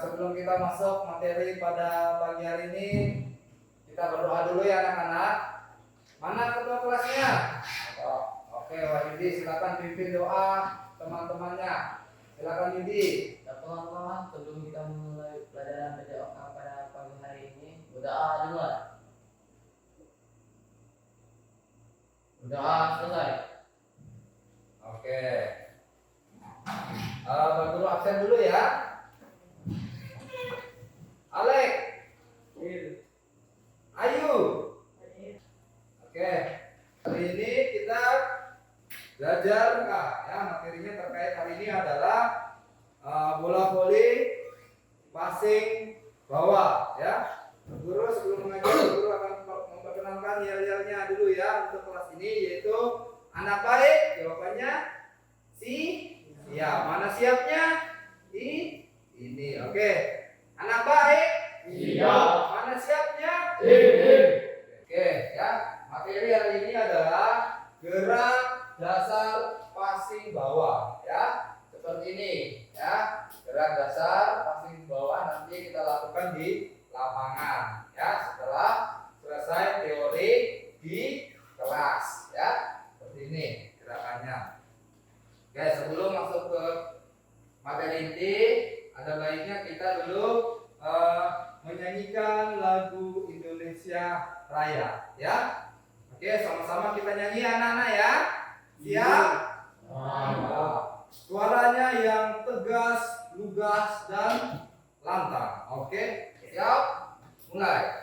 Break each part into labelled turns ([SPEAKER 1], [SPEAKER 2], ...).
[SPEAKER 1] Sebelum kita masuk materi pada pagi hari ini, kita berdoa dulu ya anak-anak. Mana ketua kelasnya? Oke, Wahyudi silakan pimpin doa teman-temannya. Silakan Yudi.
[SPEAKER 2] Ya teman-teman, sebelum kita mulai pelajaran PJOK pada pagi hari ini, berdoa dulu. Berdoa selesai.
[SPEAKER 1] Oke. Pak Guru absen dulu ya. Alek. Ayu. Oke. Hari ini kita belajar ya, materinya terkait hari ini adalah bola voli passing bawah ya. Guru sebelum mengajar, guru akan memperkenalkan yel-yelnya dulu ya untuk kelas ini, yaitu anak baik jawabannya siap. Mana siapnya? Ini. Oke. Anak baik siap. Mana siapnya? Ini. Oke ya. Materi hari ini adalah gerak dasar passing bawah ya. Seperti ini ya. Gerak dasar passing bawah nanti kita lakukan di lapangan ya setelah selesai teori di kelas ya. Seperti ini gerakannya. Oke, sebelum masuk ke materi inti, ada baiknya kita dulu menyanyikan lagu Indonesia Raya ya. Oke, sama-sama kita nyanyi anak-anak ya. Siap? Suaranya yang tegas, lugas dan lantang. Oke, siap? Mulai.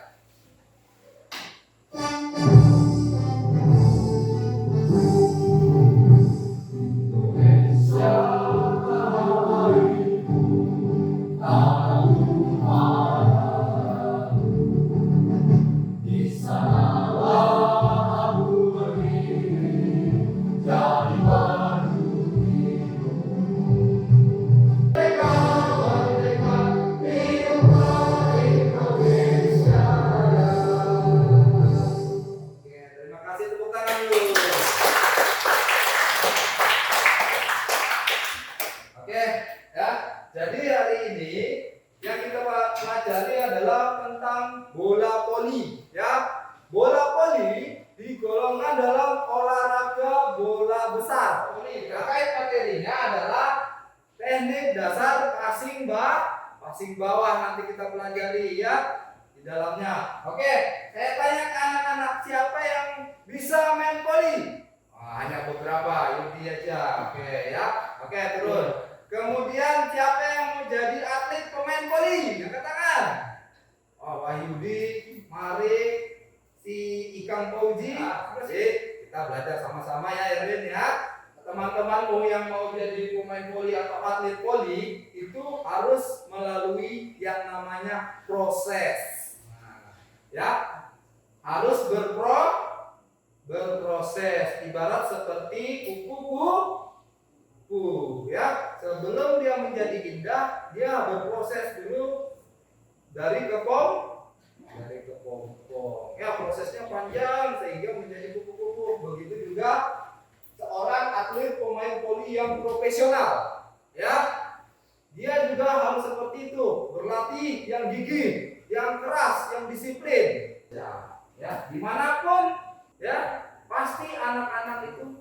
[SPEAKER 1] Bola voli ya. Bola voli digolongkan dalam olahraga bola besar. Ini terkait materinya adalah teknik dasar passing bawah, nanti kita pelajari ya di dalamnya. Oke, saya tanya ke anak-anak, siapa yang bisa main voli? Hanya beberapa, Yudi aja. Oke ya. Oke, turun. Kemudian siapa yang mau jadi atlet pemain voli? Angkat tangan. Wahyudi, Mari, si Ikang Fauzi. Kita belajar sama-sama ya Erwin ya. Teman-temanmu yang mau jadi pemain voli atau atlet voli itu harus melalui yang namanya proses. Ya, harus berproses. Ibarat seperti kupu-kupu ya. Sebelum dia menjadi indah, dia berproses dulu dari kepompong ya, prosesnya panjang sehingga menjadi kupu-kupu. Begitu juga seorang atlet pemain voli yang profesional ya, dia juga harus seperti itu, berlatih yang gigih, yang keras, yang disiplin ya, dimanapun ya. Pasti anak-anak itu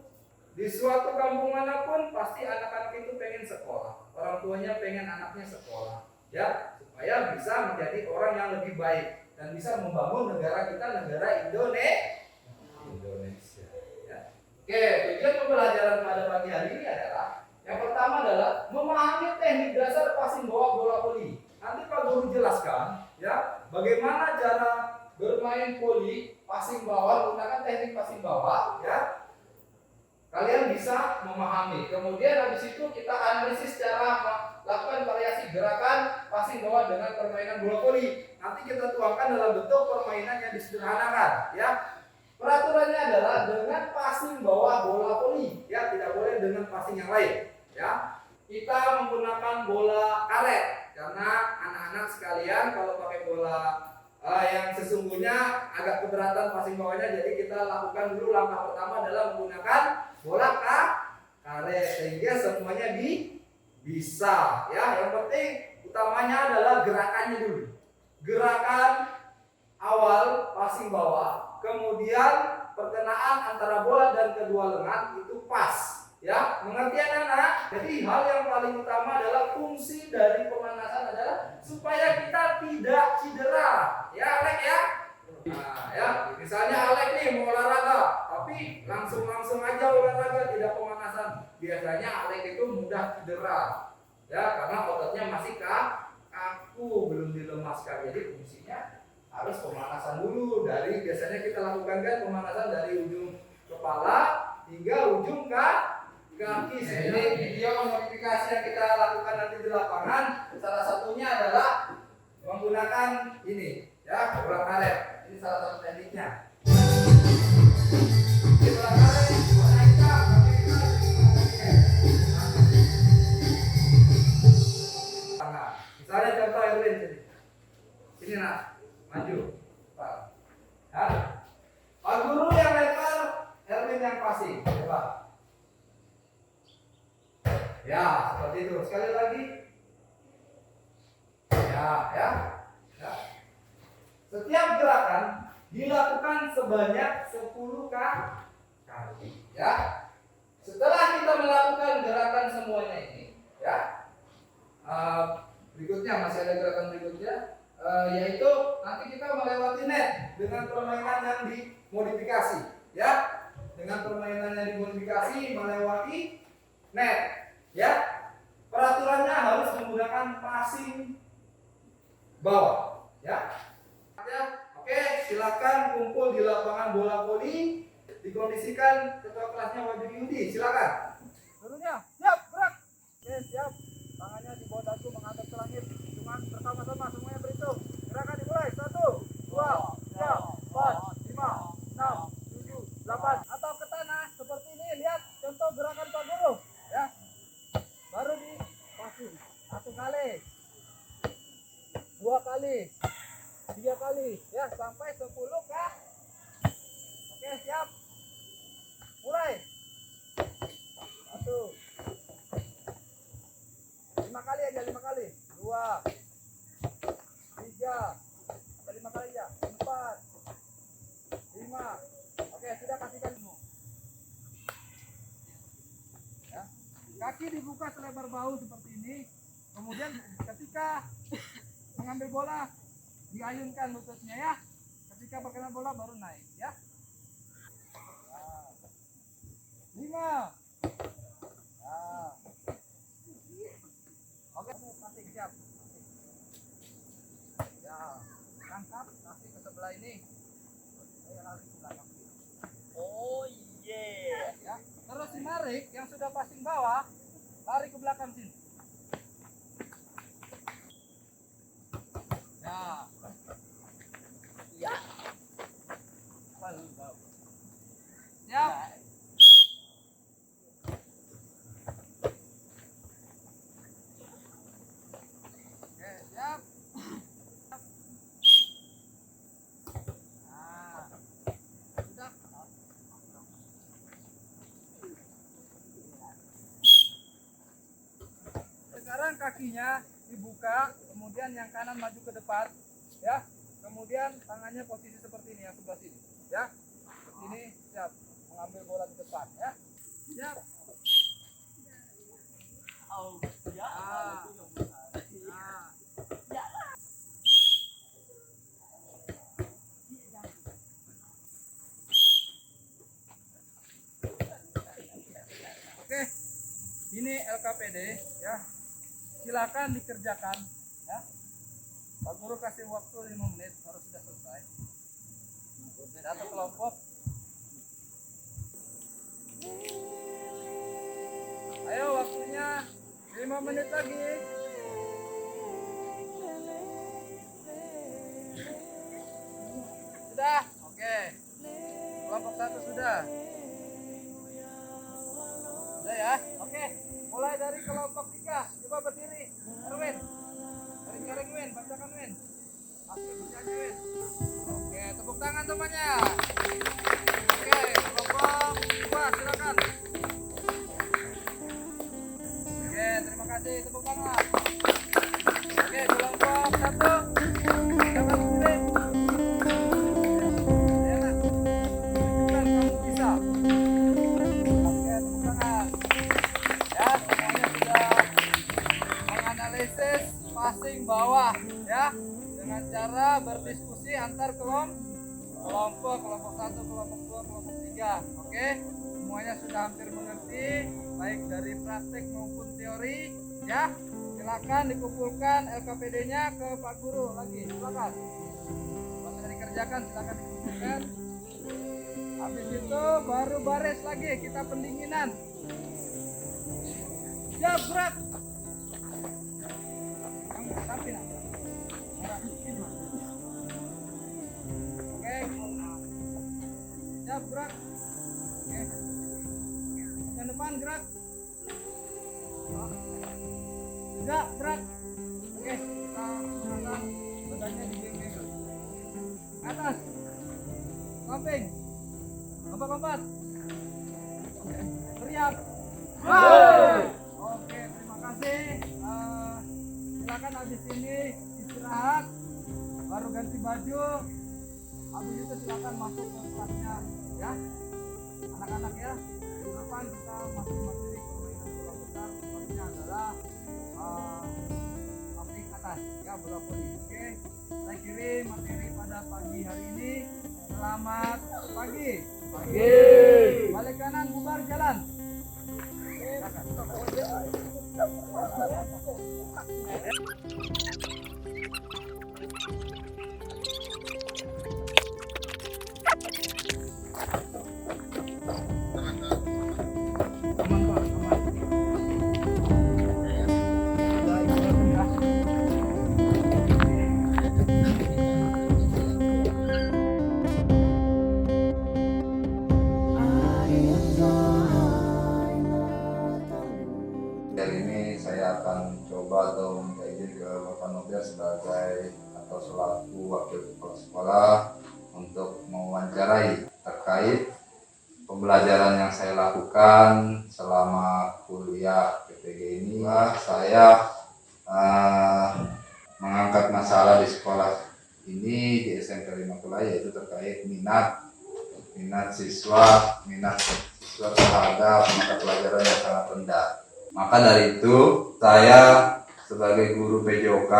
[SPEAKER 1] di suatu kampung manapun pasti anak-anak itu pengen sekolah, orang tuanya pengen anaknya sekolah ya, supaya bisa menjadi orang yang lebih baik dan bisa membangun negara kita, negara Indonesia ya. Oke, tujuan pembelajaran pada pagi hari ini adalah yang pertama adalah memahami teknik dasar passing bawah bola voli. Nanti Pak Guru jelaskan ya bagaimana cara bermain voli passing bawah menggunakan teknik passing bawah ya. Kalian bisa memahami. Kemudian habis itu kita analisis cara lakukan variasi gerakan passing bawah dengan permainan bola voli. Nanti kita tuangkan dalam bentuk permainan yang disederhanakan ya. Peraturannya adalah dengan passing bawah bola voli ya, tidak boleh dengan passing yang lain ya. Kita menggunakan bola karet karena anak-anak sekalian kalau pakai bola yang sesungguhnya agak keberatan passing bawahnya, jadi kita lakukan dulu langkah pertama adalah menggunakan bola karet sehingga semuanya bisa ya. Yang penting utamanya adalah gerakannya dulu. Gerakan awal passing bawah, kemudian perkenaan antara bola dan kedua lengan itu pas. Ya, mengerti anak-anak? Jadi hal yang paling utama adalah fungsi dari pemanasan adalah supaya kita tidak cedera. Ya, Alek ya. Nah, ya, misalnya Alek nih mau olahraga, tapi langsung aja olahraga tidak pemanasan. Biasanya Alek itu mudah cedera. Ya, karena ototnya masih kaku, belum dilemaskan. Jadi fungsinya harus pemanasan dulu. Dari biasanya kita lakukan kan pemanasan dari ujung kepala hingga ujung kaki. Ini video modifikasi yang kita lakukan nanti di lapangan. Salah satunya adalah menggunakan ini, ya, bola karet. Ini salah satu tekniknya. Ini bola karet, warna hitam, tapi kita misalnya contoh Erwin sini nak, maju, Pak. Ya. Pak Guru yang lempar, Erwin yang passing, coba. Ya, seperti itu. Sekali lagi. Ya. Setiap gerakan dilakukan sebanyak 10 kali. Ya. Setelah kita melakukan gerakan semuanya ini, ya. Berikutnya masih ada gerakan berikutnya, yaitu nanti kita melewati net dengan permainan yang dimodifikasi. Ya. Dengan permainan yang dimodifikasi melewati net. Ya, peraturannya harus menggunakan passing bawah. Ya, oke, silakan kumpul di lapangan bola voli. Dikondisikan ketua kelasnya Wajib Yudi. Silakan. Gurunya, siap, gerak. Oke, siap. Tangannya di bawah dagu menghadap ke langit. Cuman bersama-sama semuanya berhitung. Gerakan dimulai. 1, 2, 3, 4, 5, 6, 7, 8. Atau ke tanah seperti ini. Lihat contoh gerakan Pak Guru. Ya. Baru di passing 1 kali, 2 kali, 3 kali, ya, sampai 10 kah? Oke, siap. Mulai. 1, 5 kali aja, 5 kali, 2, 3, atau 5 kali aja, 4, 5. Oke, sudah kasihkan semua. Kaki dibuka selebar bahu seperti ini. Kemudian ketika mengambil bola diayunkan lututnya, ya. Ketika berkena bola baru naik, ya. 5. Oke, masih siap. Ya, angkat kaki ke sebelah ini. Saya lari ke belakang. Oh yeah. Ya. Terus dinarik yang sudah passing bawah, lari ke belakang sini. Ya. Ya. Siap. Oke, siap. Nah, sudah. Sekarang kakinya dibuka, kemudian yang kanan maju ke depan, ya. Kemudian tangannya posisi seperti ini, yang sebelah sini, ya. Seperti ini, siap mengambil bola di depan, ya. Siap. Oke, ini LKPD, ya. Silakan dikerjakan, ya. Pak Guru kasih waktu 5 menit, harus sudah selesai. Satu kelompok. Ayo, waktunya 5 menit lagi. Sudah? Oke. Kelompok 1 sudah. Sudah ya? Oke. Mulai dari kelompok 3. Coba berdiri. Erwin. Garing Win, bacakan Win. Asli bacanya Win. Oke, tepuk tangan semuanya. Oke, kelompok 2 silakan. Oke, terima kasih, tepuk tangan. sekolah ya, dengan cara berdiskusi antar kelompok 1, kelompok 2, kelompok 3. Oke, semuanya sudah hampir mengerti baik dari praktek maupun teori ya. Silakan dikumpulkan LKPD-nya ke Pak Guru lagi, silakan. Kalau sudah dikerjakan silakan dikumpulkan. Habis itu baru baris lagi, kita pendinginan. Ya, gerak. Kamu tapi nak. Oke. Ya, gerak. Oke. Ke depan gerak. Gerak, gerak. Oke, kita gunakan badannya digeng-geng. Atas. Samping. Lompat-lompat. Teriak. Oke, terima kasih. Silakan habis ini istirahat, baru ganti baju. Habis itu silakan masuk ke kelasnya, ya, anak-anak ya. Di depan kita masih materi permainan bola besar. Topiknya adalah topik atas, ya, bola voli. Oke, saya kirim materi pada pagi hari ini. Selamat pagi. Balik kanan, bubar jalan. Aman Pak, aman. Sudah istirahat ya.
[SPEAKER 3] Hari ini saya akan coba atau minta izin ke Bapak Nobel sebagai atau selaku wakil kepala sekolah untuk mewawancarai terkait pembelajaran yang saya lakukan selama kuliah PPG ini. Saya mengangkat masalah di sekolah ini di SMP 5 Kelai, yaitu terkait minat siswa terhadap mata pelajaran yang sangat rendah. Maka dari itu saya sebagai guru PJOK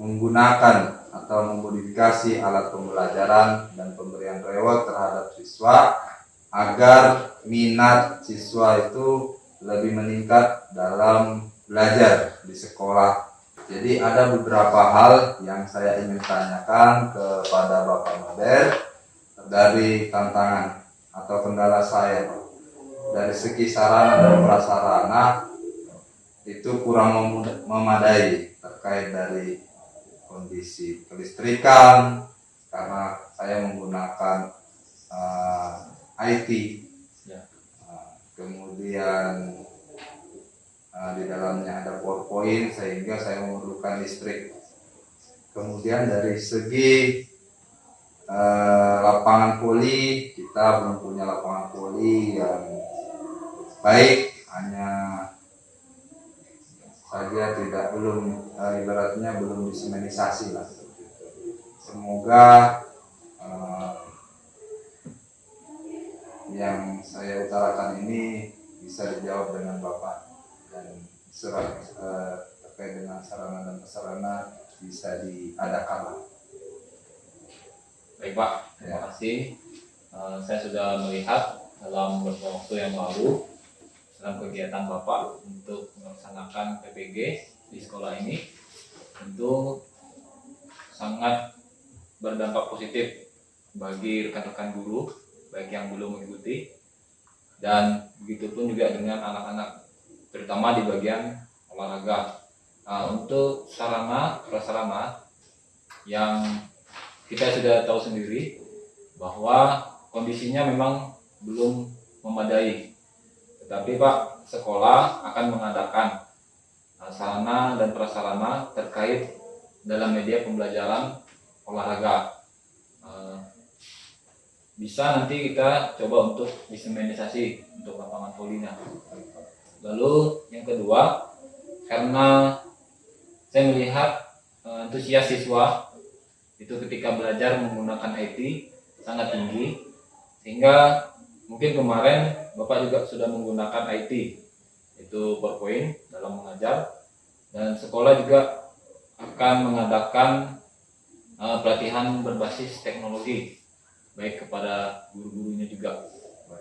[SPEAKER 3] menggunakan atau memodifikasi alat pembelajaran dan pemberian reward terhadap siswa agar minat siswa itu lebih meningkat dalam belajar di sekolah. Jadi ada beberapa hal yang saya ingin tanyakan kepada Bapak Nobel dari tantangan atau kendala saya. Dari segi sarana dan prasarana itu kurang memadai terkait dari kondisi kelistrikan, karena saya menggunakan IT ya. Kemudian di dalamnya ada PowerPoint sehingga saya memerlukan listrik. Kemudian dari segi lapangan voli, kita belum punya lapangan voli yang baik, hanya saja ibaratnya belum disemenisasi lah. Semoga yang saya utarakan ini bisa dijawab dengan Bapak, dan terkait dengan sarana dan prasarana bisa diadakan.
[SPEAKER 4] Baik Pak, terima kasih. Saya sudah melihat dalam beberapa waktu yang lalu dalam kegiatan Bapak untuk melaksanakan PPG di sekolah ini, tentu sangat berdampak positif bagi rekan-rekan guru baik yang belum mengikuti, dan begitupun juga dengan anak-anak terutama di bagian olahraga. Untuk sarana prasarana yang kita sudah tahu sendiri bahwa kondisinya memang belum memadai. Tetapi Pak, sekolah akan mengadakan sarana dan prasarana terkait dalam media pembelajaran olahraga. Bisa nanti kita coba untuk disemenisasi untuk lapangan volinya. Lalu yang kedua, karena saya melihat antusias siswa itu ketika belajar menggunakan IT sangat tinggi, sehingga mungkin kemarin Bapak juga sudah menggunakan IT, itu PowerPoint dalam mengajar, dan sekolah juga akan mengadakan pelatihan berbasis teknologi baik kepada guru-gurunya juga.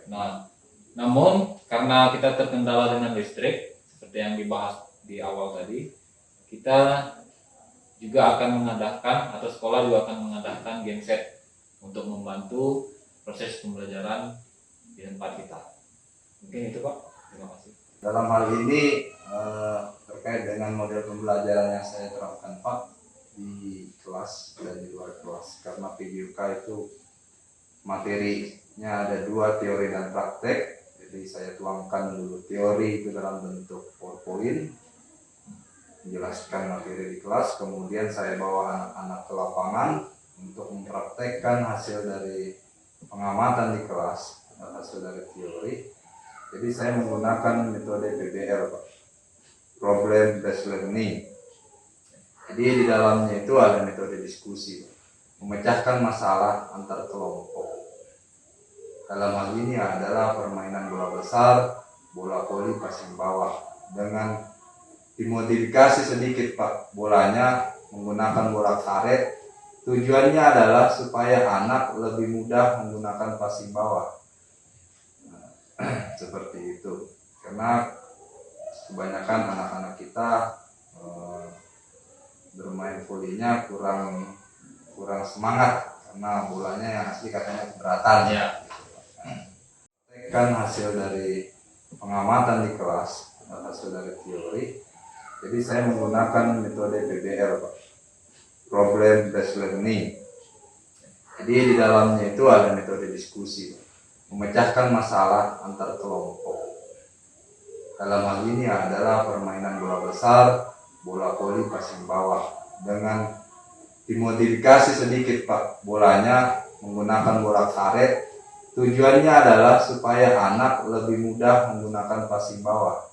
[SPEAKER 4] Nah, namun karena kita terkendala dengan listrik seperti yang dibahas di awal tadi, kita juga akan mengadakan atau sekolah juga akan mengadakan genset untuk membantu proses pembelajaran di tempat kita. Mungkin itu Pak. Terima kasih.
[SPEAKER 3] Dalam hal ini terkait dengan model pembelajaran yang saya terapkan Pak di kelas dan di luar kelas, karena PJOK itu materinya ada 2, teori dan praktek. Jadi saya tuangkan dulu teori itu dalam bentuk PowerPoint, menjelaskan materi di kelas, kemudian saya bawa anak-anak ke lapangan untuk mempraktekkan hasil dari pengamatan di kelas dan hasil dari teori. Jadi saya menggunakan metode PBL, Pak, Problem Based Learning. Jadi di dalamnya itu ada metode diskusi, memecahkan masalah antar kelompok. Dalam hal ini adalah permainan bola besar, bola voli passing bawah, dengan dimodifikasi sedikit Pak, bolanya menggunakan bola karet. Tujuannya adalah supaya anak lebih mudah menggunakan passing bawah. Seperti itu, karena kebanyakan anak-anak kita bermain volinya kurang semangat karena bolanya yang asli katanya keberatan ya. Kan hasil dari pengamatan di kelas dan hasil dari teori, jadi saya menggunakan metode PBL, Pak, Problem Based Learning. Jadi di dalamnya itu ada metode diskusi, memecahkan masalah antar kelompok. Dalam hal ini adalah permainan bola besar, bola voli passing bawah, dengan dimodifikasi sedikit Pak, bolanya menggunakan bola karet. Tujuannya adalah supaya anak lebih mudah menggunakan passing bawah.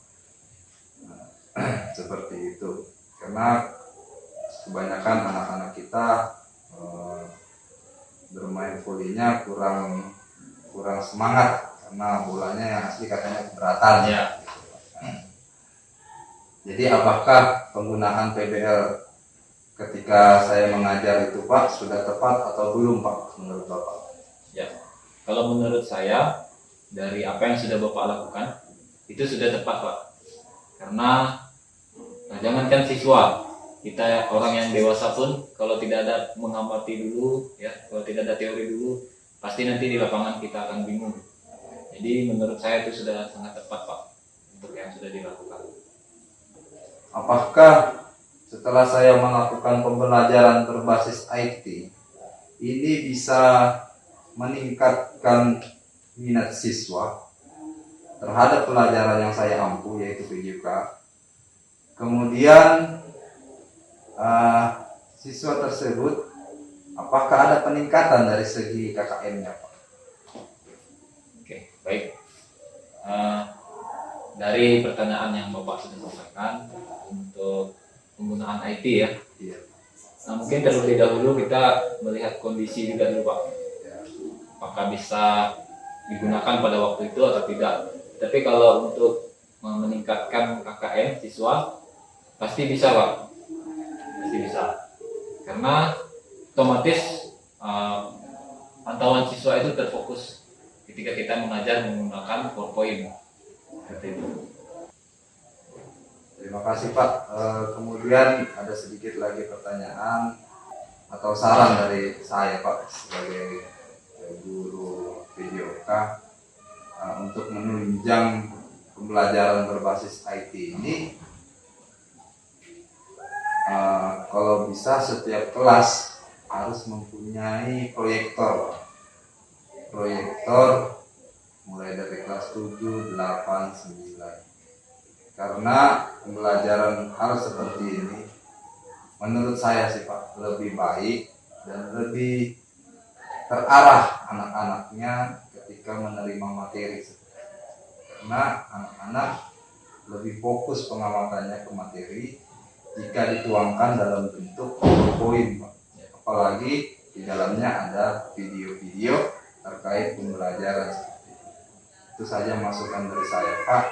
[SPEAKER 3] Seperti itu, karena kebanyakan anak-anak kita bermain volinya kurang semangat karena bolanya yang asli katanya keberatan ya. Jadi apakah penggunaan PBL ketika saya mengajar itu Pak sudah tepat atau belum Pak menurut Bapak?
[SPEAKER 4] Ya, kalau menurut saya dari apa yang sudah Bapak lakukan itu sudah tepat Pak. Karena jangankan siswa, kita orang yang dewasa pun kalau tidak ada mengamati dulu ya, kalau tidak ada teori dulu, pasti nanti di lapangan kita akan bingung. Jadi menurut saya itu sudah sangat tepat Pak untuk yang sudah dilakukan.
[SPEAKER 3] Apakah setelah saya melakukan pembelajaran berbasis IT ini bisa meningkatkan minat siswa terhadap pelajaran yang saya ampu yaitu PJOK? Kemudian siswa tersebut apakah ada peningkatan dari segi KKM-nya Pak?
[SPEAKER 4] Oke, baik. Dari pertanyaan yang Bapak sudah sampaikan untuk penggunaan IT ya.
[SPEAKER 3] Iya.
[SPEAKER 4] Nah, mungkin terlebih dahulu kita melihat kondisi juga dulu Pak. Apakah bisa digunakan pada waktu itu atau tidak. Tapi kalau untuk meningkatkan KKM siswa pasti bisa Pak. Pasti bisa. Karena otomatis pantauan siswa itu terfokus ketika kita mengajar menggunakan PowerPoint. Seperti itu.
[SPEAKER 3] Terima kasih Pak. Kemudian ada sedikit lagi pertanyaan atau saran dari saya Pak sebagai guru PJOK untuk menunjang pembelajaran berbasis IT ini. Kalau bisa setiap kelas harus mempunyai proyektor mulai dari kelas 7, 8, 9. Karena pembelajaran hal seperti ini menurut saya sih Pak lebih baik dan lebih terarah anak-anaknya ketika menerima materi. Karena anak-anak lebih fokus pengamatannya ke materi jika dituangkan dalam bentuk PowerPoint Pak. Apalagi di dalamnya ada video-video terkait pembelajaran seperti itu. Itu saja masukan dari saya Pak.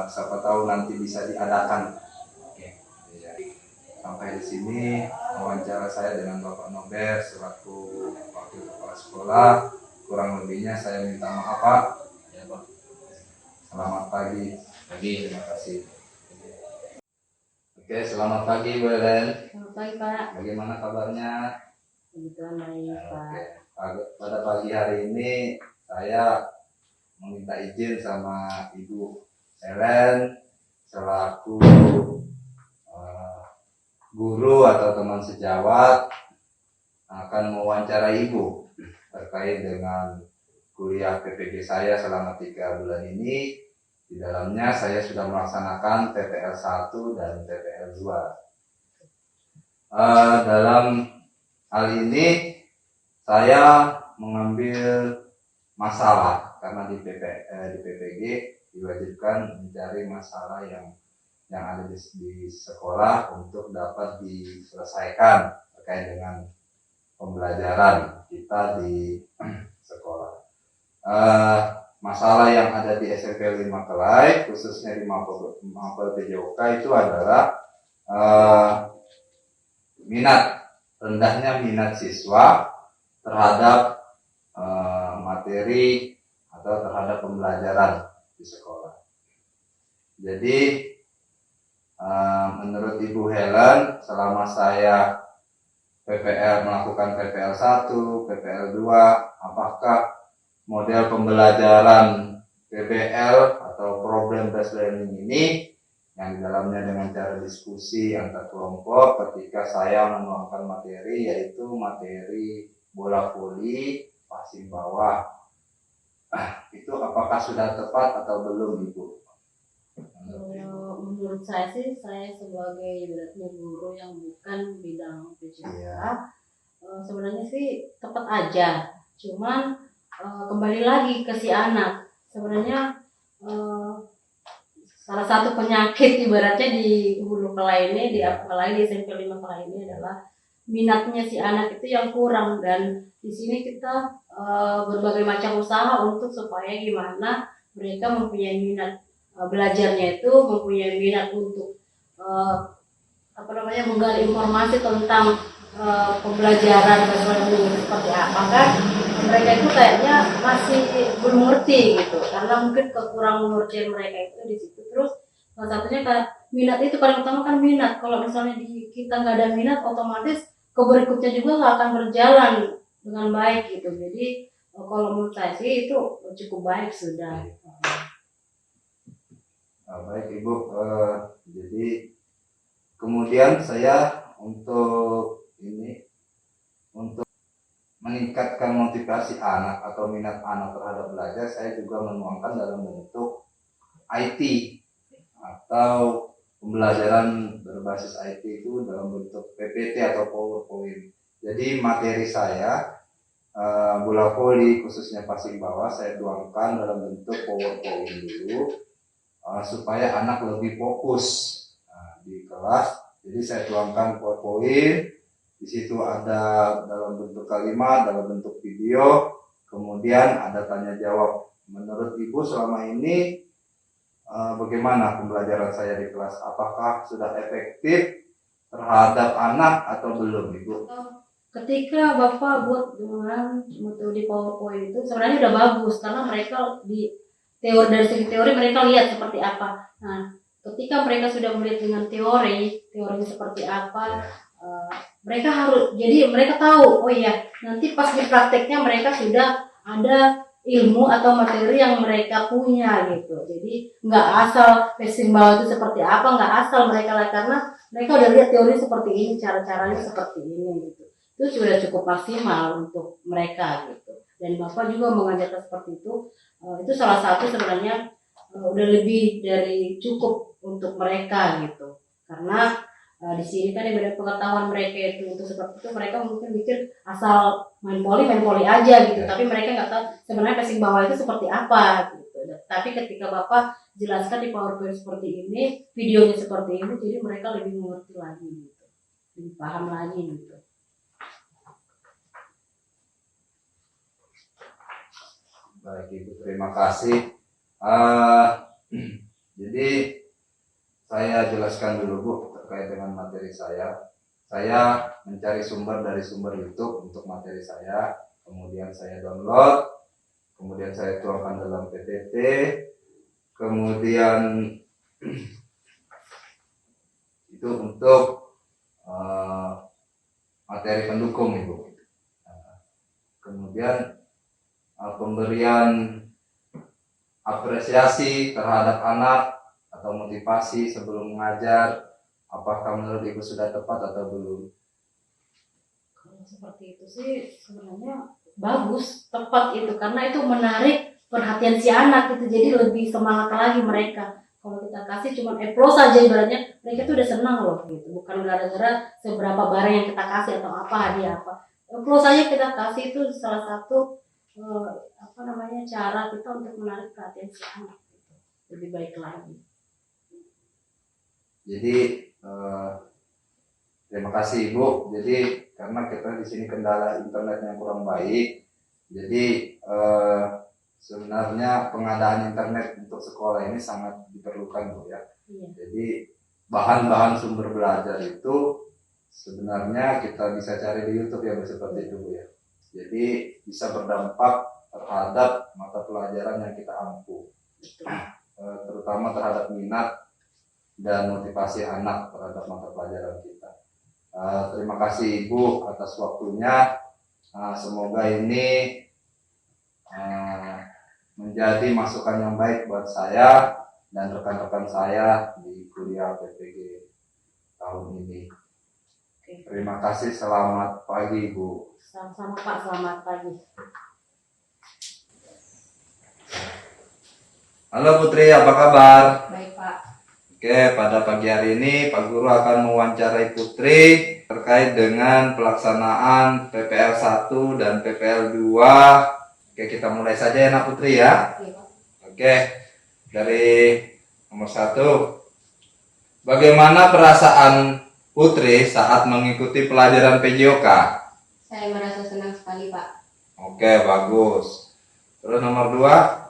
[SPEAKER 3] Siapa tahu nanti bisa diadakan. Oke. Sampai sini wawancara saya dengan Bapak Nober selaku wakil kepala sekolah. Kurang lebihnya saya minta maaf Pak.
[SPEAKER 4] Ya Pak.
[SPEAKER 3] Selamat pagi.
[SPEAKER 4] Pagi.
[SPEAKER 3] Terima kasih. Oke, selamat pagi Bu Ellen.
[SPEAKER 2] Selamat pagi Pak.
[SPEAKER 3] Bagaimana kabarnya?
[SPEAKER 2] Kebetulan baik Pak.
[SPEAKER 3] Oke, pada pagi hari ini saya meminta izin sama Ibu Ellen selaku guru atau teman sejawat akan mewawancarai Ibu terkait dengan kuliah PPG saya selama 3 bulan ini. Di dalamnya saya sudah melaksanakan TPL 1 dan TPL 2. Dalam hal ini saya mengambil masalah karena di PPG diwajibkan mencari masalah yang ada di sekolah untuk dapat diselesaikan terkait dengan pembelajaran kita di sekolah. Masalah yang ada di SMP 5 Kelai, khususnya di Mapel PJOK itu adalah rendahnya minat siswa terhadap materi atau terhadap pembelajaran di sekolah. Jadi menurut Ibu Helen, selama saya melakukan PPL 1, PPL 2, apakah model pembelajaran PBL atau problem based learning ini yang di dalamnya dengan cara diskusi antar kelompok ketika saya menuangkan materi, yaitu materi bola voli, passing bawah, itu apakah sudah tepat atau belum Ibu?
[SPEAKER 5] Menurut saya sih, saya sebagai ibaratnya guru yang bukan bidang PJK, sebenarnya sih tepat aja. Cuman kembali lagi ke si anak. Sebenarnya salah satu penyakit ibaratnya di Hulu Kelai ini, apalagi di SMP 5 Kelai ini adalah minatnya si anak itu yang kurang, dan di sini kita berbagai macam usaha untuk supaya gimana mereka mempunyai minat belajarnya, itu mempunyai minat untuk menggali informasi tentang pembelajaran seperti apa, kan mereka itu kayaknya masih belum ngerti gitu, karena mungkin kekurangan pengertian mereka itu di situ. Terus salah satunya kan minat, itu paling utama kan minat. Kalau misalnya kita nggak ada minat, otomatis ke berikutnya juga nggak akan berjalan dengan baik gitu. Jadi kalau menurut saya sih itu cukup baik sudah.
[SPEAKER 3] Baik Ibu, jadi kemudian saya untuk meningkatkan motivasi anak atau minat anak terhadap belajar, saya juga menuangkan dalam bentuk IT atau pembelajaran berbasis IT itu dalam bentuk PPT atau PowerPoint. Jadi materi saya bola voli khususnya passing bawah saya tuangkan dalam bentuk PowerPoint dulu supaya anak lebih fokus di kelas. Jadi saya tuangkan PowerPoint, di situ ada dalam bentuk kalimat, dalam bentuk video, kemudian ada tanya jawab. Menurut Ibu selama ini bagaimana pembelajaran saya di kelas? Apakah sudah efektif terhadap anak atau belum Ibu?
[SPEAKER 5] Ketika Bapak buat dengan metode PowerPoint itu sebenarnya udah bagus, karena mereka dari segi teori mereka lihat seperti apa. Nah, ketika mereka sudah melihat dengan teori seperti apa, mereka tahu, oh iya, nanti pas di prakteknya mereka sudah ada ilmu atau materi yang mereka punya gitu. Jadi nggak asal passing bawah itu seperti apa, nggak asal mereka lihat, karena mereka udah lihat teori seperti ini, cara-caranya seperti ini gitu. Itu sudah cukup maksimal untuk mereka gitu. Dan Bapak juga mengajarkan seperti itu salah satu sebenarnya udah lebih dari cukup untuk mereka gitu. Karena di sini kan ibarat pengetahuan mereka itu untuk seperti itu, mereka mungkin mikir asal main poli aja gitu, tapi mereka nggak tahu sebenarnya passing bawah itu seperti apa gitu. Tapi ketika Bapak jelaskan di PowerPoint seperti ini, videonya seperti ini, jadi mereka lebih mengerti lagi gitu, lebih paham lagi gitu.
[SPEAKER 3] Baik Ibu, terima kasih. Jadi saya jelaskan dulu Bu terkait dengan materi saya. saya mencari sumber dari sumber YouTube untuk materi saya, kemudian saya download, kemudian saya tuangkan dalam PPT, kemudian itu untuk materi pendukung Ibu. Kemudian pemberian apresiasi terhadap anak atau motivasi sebelum mengajar, apakah menurut Ibu sudah tepat atau belum?
[SPEAKER 5] Kalau seperti itu sih sebenarnya bagus, tepat itu, karena itu menarik perhatian si anak itu, jadi lebih semangat lagi mereka. Kalau kita kasih cuma applause saja ibaratnya, mereka tuh udah senang loh gitu, bukan gara-gara seberapa barang yang kita kasih atau apa hadiah apa. Applause saja kita kasih itu salah satu cara kita untuk menarik perhatian si anak gitu. Lebih baik lagi.
[SPEAKER 3] Jadi terima kasih Ibu. Jadi karena kita di sini kendala internet yang kurang baik, jadi sebenarnya pengadaan internet untuk sekolah ini sangat diperlukan Bu ya.
[SPEAKER 5] Iya.
[SPEAKER 3] Jadi bahan-bahan sumber belajar itu sebenarnya kita bisa cari di YouTube ya Bu, seperti itu Bu ya. Jadi bisa berdampak terhadap mata pelajaran yang kita ampu, terutama terhadap minat dan motivasi anak terhadap mata pelajaran kita. Terima kasih Ibu atas waktunya. Semoga ini menjadi masukan yang baik buat saya dan rekan-rekan saya di kuliah PPG tahun ini. Terima kasih, selamat pagi Ibu.
[SPEAKER 5] Sama-sama Pak, selamat pagi.
[SPEAKER 3] Halo Putri, apa kabar?
[SPEAKER 5] Baik Pak.
[SPEAKER 3] Oke, pada pagi hari ini Pak Guru akan mewawancarai Putri terkait dengan pelaksanaan PPL 1 dan PPL 2. Oke, kita mulai saja ya Nak Putri ya. Oke, dari nomor 1. Bagaimana perasaan Putri saat mengikuti pelajaran PJOK?
[SPEAKER 6] Saya merasa senang sekali, Pak.
[SPEAKER 3] Oke, bagus. Terus nomor 2.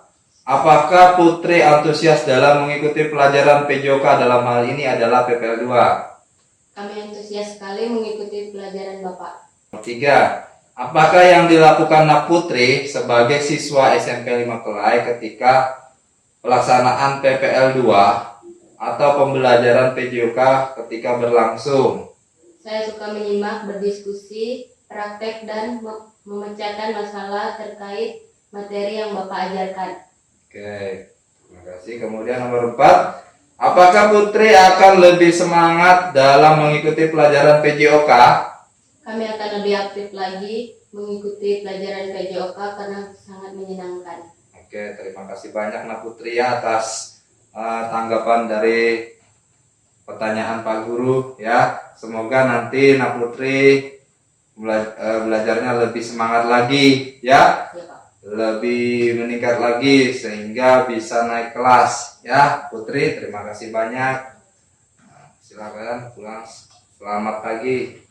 [SPEAKER 3] Apakah Putri antusias dalam mengikuti pelajaran PJOK, dalam hal ini adalah PPL 2?
[SPEAKER 6] Kami antusias sekali mengikuti pelajaran Bapak.
[SPEAKER 3] Nomor 3. Apakah yang dilakukan Nak Putri sebagai siswa SMP 5 Kelai ketika pelaksanaan PPL 2 atau pembelajaran PJOK ketika berlangsung?
[SPEAKER 6] Saya suka menyimak, berdiskusi, praktek, dan memecahkan masalah terkait materi yang Bapak ajarkan.
[SPEAKER 3] Oke, terima kasih. Kemudian nomor 4. Apakah Putri akan lebih semangat dalam mengikuti pelajaran PJOK?
[SPEAKER 6] Kami akan lebih aktif lagi mengikuti pelajaran PJOK karena sangat menyenangkan.
[SPEAKER 3] Oke, terima kasih banyak Nak Putri ya atas tanggapan dari pertanyaan Pak Guru ya. Semoga nanti Nak Putri belajarnya lebih semangat lagi ya.
[SPEAKER 6] Ya, Pak.
[SPEAKER 3] Lebih meningkat lagi sehingga bisa naik kelas ya. Putri, terima kasih banyak. Silakan pulang. Selamat pagi.